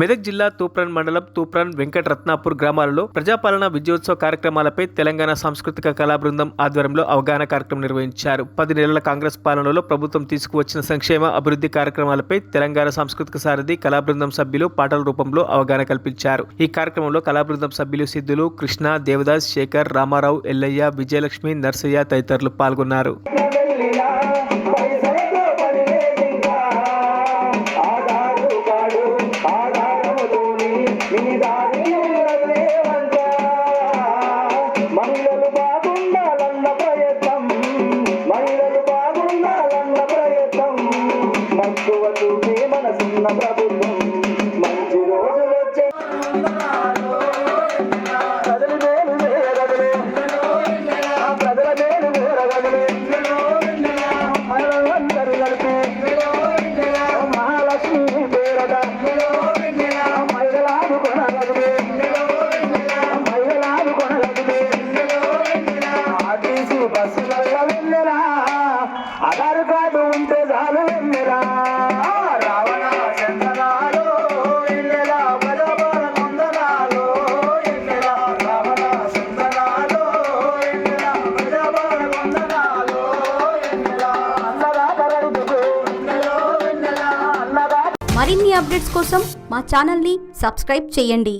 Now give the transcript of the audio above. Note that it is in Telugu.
మెదక్ జిల్లా తూప్రాన్ మండలం తూప్రాన్ వెంకటరత్నాపూర్ గ్రామాలలో ప్రజాపాలన విజయోత్సవ కార్యక్రమాలపై తెలంగాణ సాంస్కృతిక కళా బృందం ఆధ్వర్యంలో అవగాహన కార్యక్రమం నిర్వహించారు. 10 నెలల కాంగ్రెస్ పాలనలో ప్రభుత్వం తీసుకువచ్చిన సంక్షేమ అభివృద్ధి కార్యక్రమాలపై తెలంగాణ సాంస్కృతిక సారథి కళా బృందం సభ్యులు పాటల రూపంలో అవగాహన కల్పించారు. ఈ కార్యక్రమంలో కళా బృందం సభ్యులు సిద్ధులు, కృష్ణ, దేవదాస్, శేఖర్, రామారావు, ఎల్లయ్య, విజయలక్ష్మి, నర్సయ్య తదితరులు పాల్గొన్నారు. ఆధార్ కార్డు ఉంటే చాలు వెన్నెలా రావణ చందనాలు ఎన్నెలా ప్రజాపాలన వందనాలు ఎన్నెలా రావణ చందనాలు ఎన్నెలా ప్రజాపాలన వందనాలు ఎన్నెలా అన్నదా కరడుకు ఎన్నెలా అన్నదా. మరిన్ని అప్డేట్స్ కోసం మా ఛానల్ని సబ్స్క్రైబ్ చేయండి.